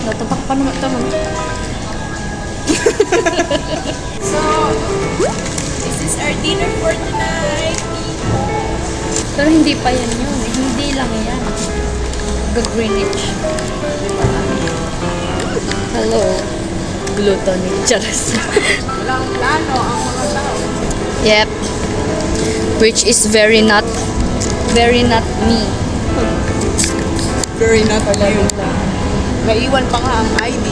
Natapak pa naman ito. So, this is our dinner for tonight. Pero hindi pa yan yun. Hindi lang yan. The Greenwich. Hello. Gluttony. Charas. Walang plano ang mga tao. Yep. Which is very not me. Very not you. Naiwan pa nga ang ID.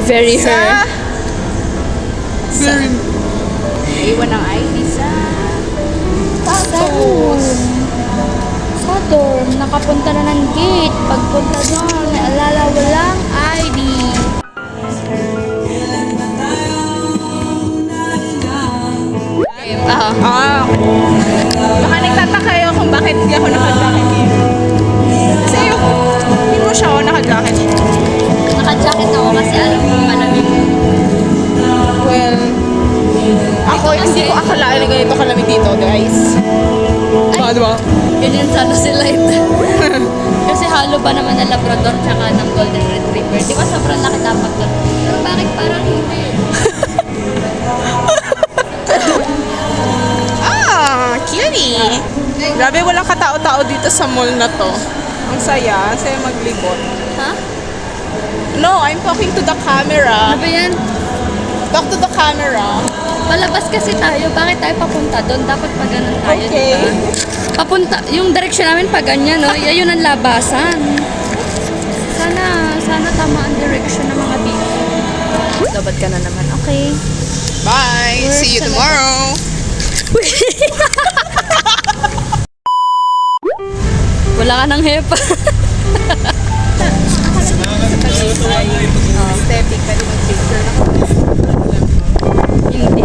Very her. Very. Naiwan ang ID sa Saturn. Saturn. Nakapunta na ng gate. Pagpunta doon, naalala walang ID. Baka nagtataka kayo kung bakit di ako naka-jacket ngayon. Kasi hindi mo siya ako naka-jacket. Naka-jacket ako kasi alam ko malamig. Well, ako hindi ko akalain na ganito kalamig dito, guys. Ay, Diba? yun yung sana si Light. Kasi halo pa naman ng Labrador tsaka ng Golden Retriever. Di ba sobrang laki dapat doon? Pero bakit parang hindi? Cutie! Grabe, walang katao-tao dito sa mall na to. Ang saya maglibot. Ha? No, I'm talking to the camera. Ano ba yan? Talk to the camera. Palabas kasi tayo. Bakit tayo papunta doon? Dapat pa ganun tayo, Okay. diba? Papunta. Yung direction namin pa ganyan, no? Yun ang labasan. Sana tama ang direction ng mga dito. Dapat ka na naman. Okay. Bye! We're See you sa- tomorrow! Wala ka ng hepa. Aesthetic, pwede mag-picture na. Hindi.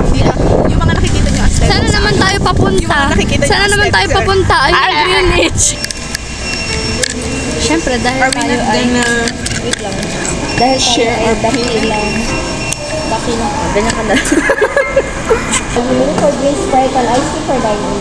Hindi na. Yung mga nakikita nyo aesthetic. Sana naman tayo papunta. Yung mga nakikita niyo Sana naman tayo aesthetic. papunta. Ay, Ay, ay, ay. Greenwich. Siyempre, dahil Are we tayo not ay... gonna Wait lang. Dahil tayo share ay our dakilang... Dakilang... Oh, ganyan ka na. For Grace Sparkle, ice tea for dining.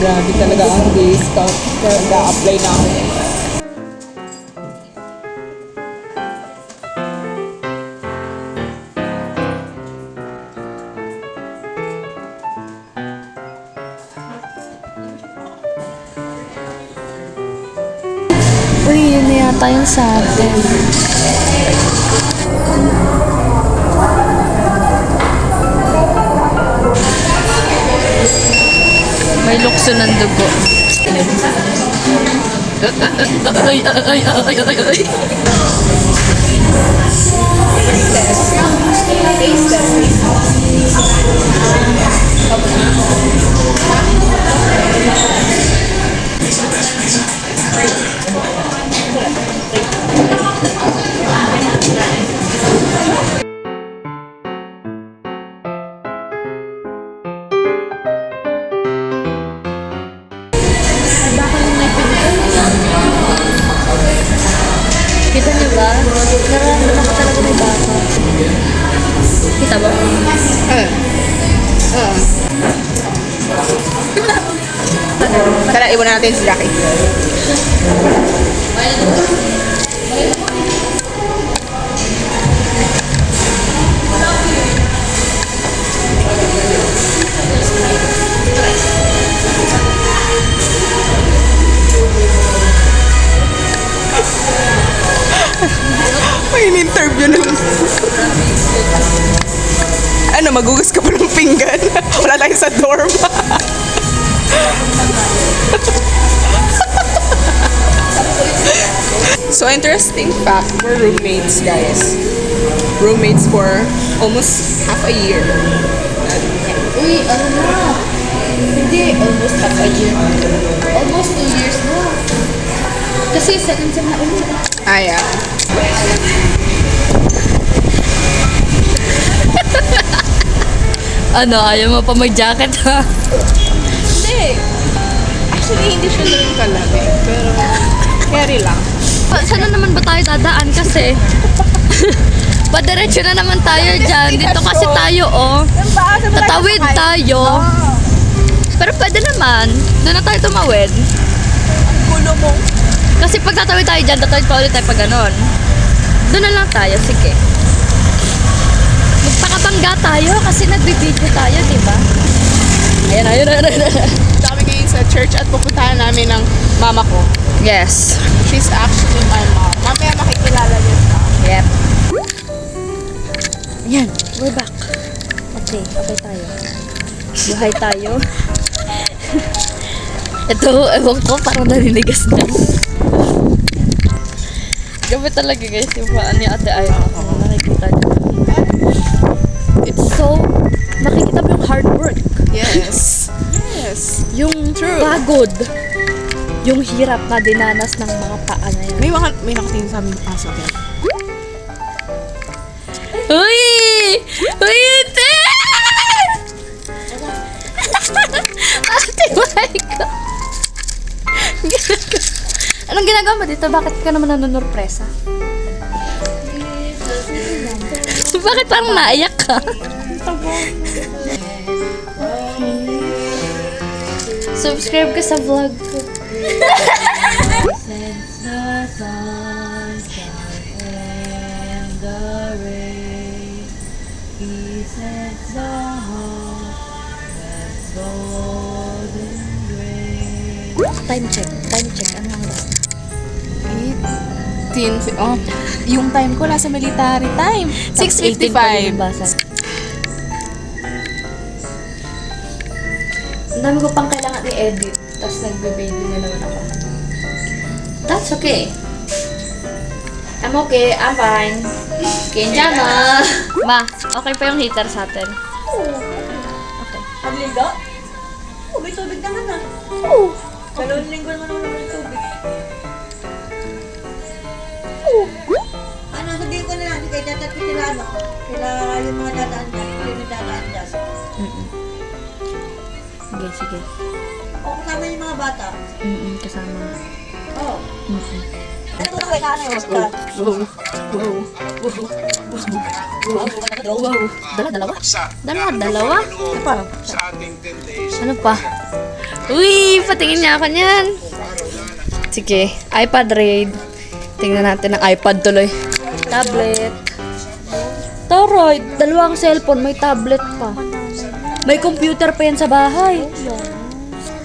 Grabe talaga ang discount. Nag-a-apply na ako. Uy, yun na yata yung sa atin. May lukso ng dugo. Ay, ay, ay, ay, ay. Kita niyo ba? Nararamdaman ko talaga may baka. Kita ba? Tara, iwan natin si Jackie. May in-interview na. Ano, magugas ka pa ng pinggan? Wala tayo sa dorm. So, interesting fact, we're roommates, guys. Roommates for almost half a year. Uy, ano na? Hindi, almost half a year. Almost 2 years na. Kasi second sem na ulit. Ah, yeah. Ano, ayaw mo pa mag-jacket ha? Hindi. Actually, hindi siya ganun kalaki. Pero, carry lang. Sana naman ba tayo dadaan kasi Padiretso na naman tayo dyan. Dito kasi tayo, oh. Tatawid tayo. Pero pwede naman. Doon na tayo tumawid. Gulo mo. Kasi pag tatawid tayo dyan, tatawid pa ulit tayo pag ganon. Doon na lang tayo, sige. Magpakabangga tayo kasi nagbibideo tayo, di ba? Ayun. Dami ngayon sa church at pupuntahan namin ng mama ko. Yes. She's actually my mom. Mamaya makikilala niyo siya. Yep. Ayan, we're back. Okay tayo. Buhay tayo. Ito, ewan ko, parang naninigas na. Gabi talaga guys, yung paan ni Ate Ay. Nakikita niyo. It's so, nakikita mo yung hard work. Yes. Yes. Yung pagod. Yung hirap na dinanas ng mga paa na yan. May nakatingin sa amin pasok yan. Uy! Uy, ate! Ate, Mike! Anong ginagawa mo dito? Bakit ka naman nanonurpresa? Bakit parang naiyak ka? Subscribe ka sa vlog ko. Time check. Ano ang oras? 18. Oh, yung time ko nasa military time. 6:55. Ang dami ko pang kailangan i-edit. Tapos nagbe-video na naman ako. That's okay. I'm okay. I'm fine. Kenjana. Ma, okay pa yung heater sa atin? Okay. Pagligo? Oo, may tubig naman ah. Oo. Dalawang linggo naman ako may tubig. Ano, sabihin ko na lang, kay dadat ko sila ano, sila yung mga dadaan dyan, yung dadaan dyan. Sige. O kasama yung mga bata. Kasama. Oo. Ano ko na kay ano yung basta? Wow. Dalawa? Ano pa? Uy, patingin niya ako niyan. Sige, iPad raid. Tingnan natin ang iPad tuloy. Tablet. Toroy, dalawang cellphone, may tablet pa. May computer pa yan sa bahay.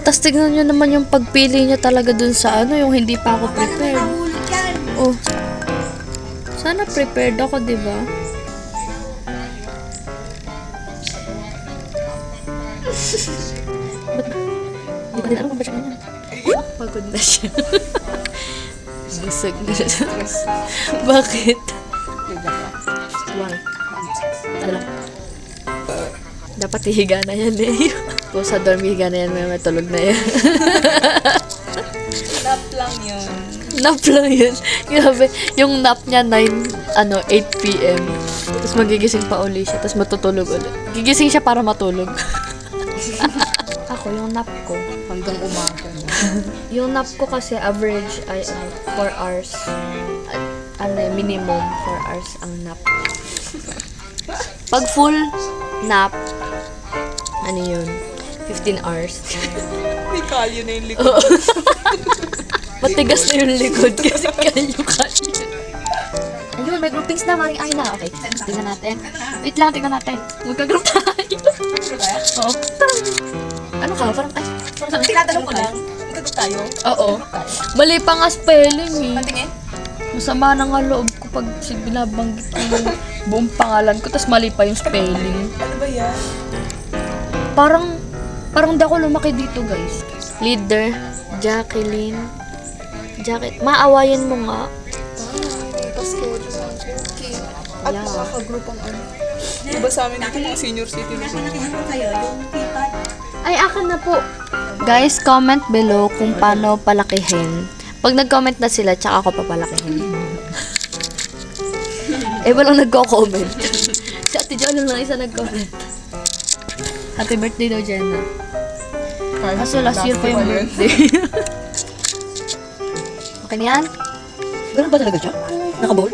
Tapos tignan nyo naman yung pagpili niya talaga dun sa ano, yung hindi pa ako prepared. Nahulog yan. Oh. Sana prepared ako, di ba? Ba't di ko din alam kung ba siya ganyan? Pagod na siya. Busog na siya. Bakit? Why? Ano lang? Dapat hihiga na yan eh. Kung sa dorm, hihiga na yan, may tulog na yan. Nap lang yun. Nap lang yun. Grabe. Yung nap niya 8 p.m. Tapos magigising pa uli siya. Tapos matutulog ulit. Gigising siya para matulog. Ako, yung nap ko. Hanggang umaga. Yung nap ko kasi average ay 4 hours. Minimum 4 hours ang nap. Pag full nap, ano yun? 15 hours. May kalyo na yung likod. Matigas na yung likod kasi kalyo. Ayun, may groupings na. Maring ay na. Okay, tingnan natin. Wait lang, tingnan natin. Magka-group tayo. Oo. Ano ka? Parang, Tinatanong ko lang, ito tayo. Oo. Mali pa nga spelling eh. Patingin? Masama na nga loob ko pag binabanggit ko yung buong pangalan ko, tapos mali pa yung spelling. Ano ba yan? Parang di ako lumaki dito, guys. Leader, Jacqueline. Maawayan mo nga. Okay. At Yeah. makaka-group ang ano. Diba sa amin dito mga senior citizen? Nakikinig ko sa'yo, yung pipad. Ay, akin na po. Guys, comment below kung paano palakihin. Pag nag-comment na sila, tsaka ako papalakihin. Walang nagko-comment. Si Ate Jo lang isa nag-comment. Happy birthday daw, Jenna. Kaso last year pa yung birthday. Okay na yan? Ganun ba talaga siya? Nakabowl?